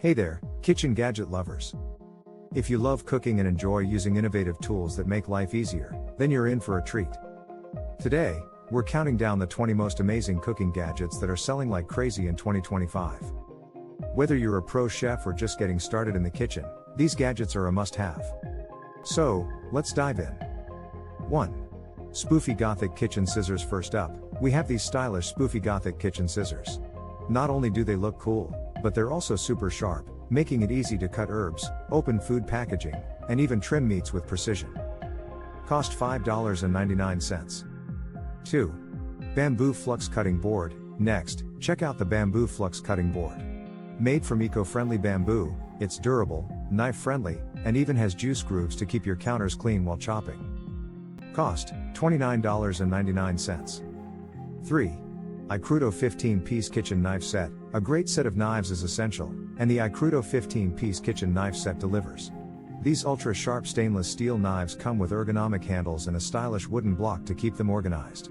Hey there, kitchen gadget lovers. If you love cooking and enjoy using innovative tools that make life easier, then you're in for a treat. Today, we're counting down the 20 most amazing cooking gadgets that are selling like crazy in 2025. Whether you're a pro chef or just getting started in the kitchen, these gadgets are a must-have. So, let's dive in. 1. Spoofy Gothic Kitchen Scissors. First up, we have these stylish Spoofy Gothic Kitchen Scissors. Not only do they look cool, but they're also super sharp, making it easy to cut herbs, open food packaging, and even trim meats with precision. Cost $5.99. 2. BambooFlux Cutting Board. Next, check out the BambooFlux Cutting Board. Made from eco-friendly bamboo, it's durable, knife-friendly, and even has juice grooves to keep your counters clean while chopping. Cost $29.99. 3. IKRUTO 15-piece kitchen knife set. A great set of knives is essential, and the IKRUTO 15-piece kitchen knife set delivers. These ultra-sharp stainless steel knives come with ergonomic handles and a stylish wooden block to keep them organized.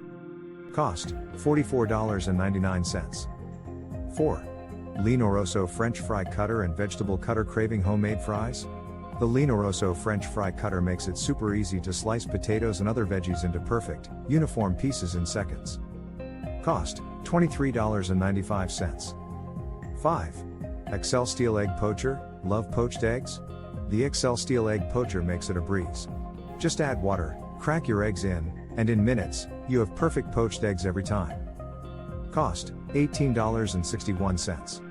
Cost $44.99. 4. Linoroso French fry cutter and vegetable cutter. Craving homemade fries? The linoroso French fry cutter makes it super easy to slice potatoes and other veggies into perfect, uniform pieces in seconds. Cost $23.95. 5. Excelsteel Egg Poacher. Love poached eggs? The Excelsteel Egg Poacher makes it a breeze. Just add water, crack your eggs in, and in minutes, you have perfect poached eggs every time. Cost $18.61.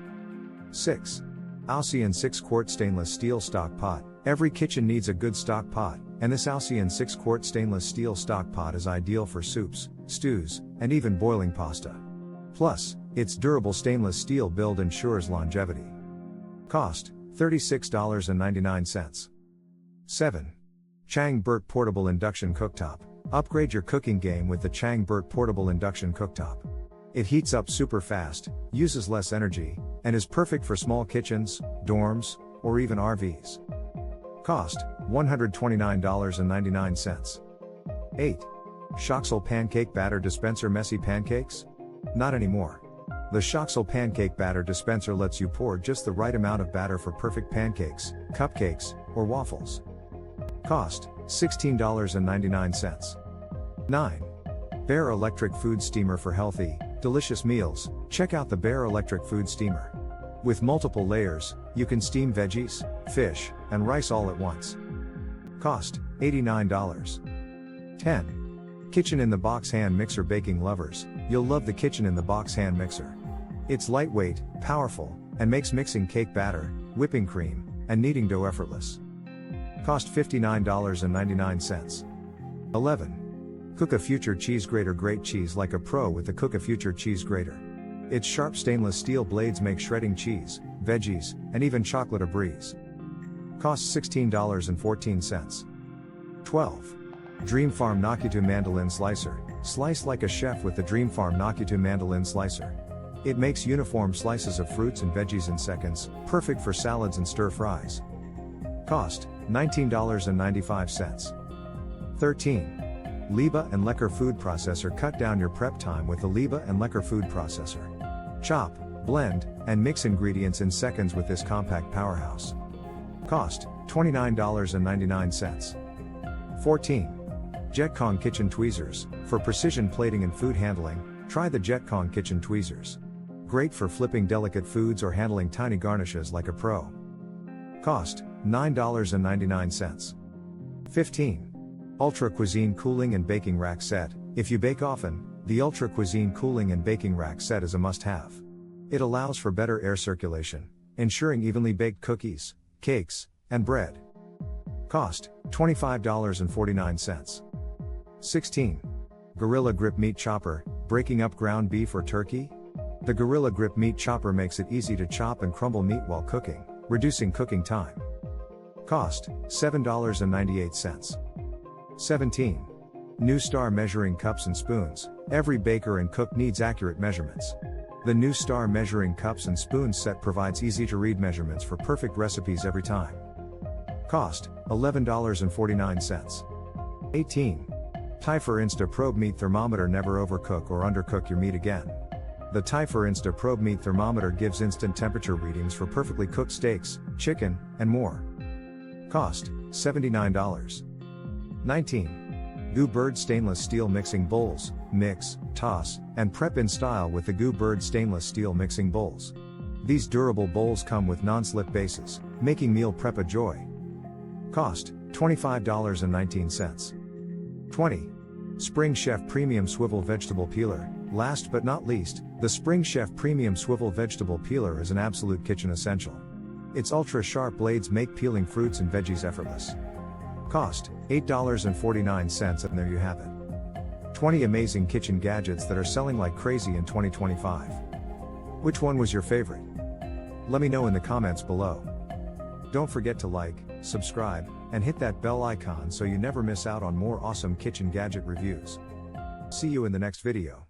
6. AOSION 6-quart stainless steel stock pot. Every kitchen needs a good stock pot, and this AOSION 6-quart stainless steel stock pot is ideal for soups, stews, and even boiling pasta. Plus, its durable stainless steel build ensures longevity. Cost $36.99. 7. ChangBERT Portable Induction Cooktop. Upgrade your cooking game with the ChangBERT Portable Induction Cooktop. It heats up super fast, uses less energy, and is perfect for small kitchens, dorms, or even RVs. Cost $129.99. 8. Excelsteel Pancake Batter Dispenser. Messy pancakes? Not anymore. The Excelsteel Pancake Batter Dispenser lets you pour just the right amount of batter for perfect pancakes, cupcakes, or waffles. Cost $16.99. 9. BambooFlux Electric Food Steamer. For healthy, delicious meals, check out the BambooFlux Electric Food Steamer. With multiple layers, you can steam veggies, fish, and rice all at once. Cost $89. 10. Kitchen in the Box Hand Mixer. Baking lovers, you'll love the Kitchen in the Box Hand Mixer. It's lightweight, powerful, and makes mixing cake batter, whipping cream, and kneading dough effortless. Cost $59.99. 11. Cook a Future Cheese Grater. Grate cheese like a pro with the Cook a Future Cheese Grater. Its sharp stainless steel blades make shredding cheese, veggies, and even chocolate a breeze. Cost $16.14. 12. Dream Farm Nakuto Mandolin Slicer. Slice like a chef with the Dream Farm Nakuto Mandolin Slicer. It makes uniform slices of fruits and veggies in seconds, perfect for salads and stir fries. Cost $19.95. 13. Liba and Lecker Food Processor. Cut down your prep time with the Liba and Lecker Food Processor. Chop, blend, and mix ingredients in seconds with this compact powerhouse. Cost $29.99. 14. JetKong Kitchen Tweezers. For precision plating and food handling, try the JetKong Kitchen Tweezers. Great for flipping delicate foods or handling tiny garnishes like a pro. Cost $9.99. 15. Ultra Cuisine Cooling and Baking Rack Set. If you bake often, the Ultra Cuisine Cooling and Baking Rack Set is a must-have. It allows for better air circulation, ensuring evenly baked cookies, cakes, and bread. Cost $25.49. 16. Gorilla Grip Meat Chopper. Breaking up ground beef or turkey? The Gorilla Grip Meat Chopper makes it easy to chop and crumble meat while cooking, reducing cooking time. Cost $7.98. 17. New Star Measuring Cups and Spoons. Every baker and cook needs accurate measurements. The New Star Measuring Cups and Spoons set provides easy-to-read measurements for perfect recipes every time. Cost $11.49. 18. Tyfer Insta Probe Meat Thermometer. Never overcook or undercook your meat again. The Tyfer Insta Probe Meat Thermometer gives instant temperature readings for perfectly cooked steaks, chicken, and more. Cost, $79. 19. GooBird Stainless Steel Mixing Bowls, Mix, Toss, and Prep in style with the GooBird Stainless Steel Mixing Bowls. These durable bowls come with non-slip bases, making meal prep a joy. Cost, $25.19. 20. Spring Chef Premium Swivel Vegetable Peeler. Last but not least, the Spring Chef Premium Swivel Vegetable Peeler is an absolute kitchen essential. Its ultra-sharp blades make peeling fruits and veggies effortless. Cost, $8.49, and there you have it. 20 amazing kitchen gadgets that are selling like crazy in 2025. Which one was your favorite? Let me know in the comments below. Don't forget to like, subscribe, and hit that bell icon so you never miss out on more awesome kitchen gadget reviews. See you in the next video.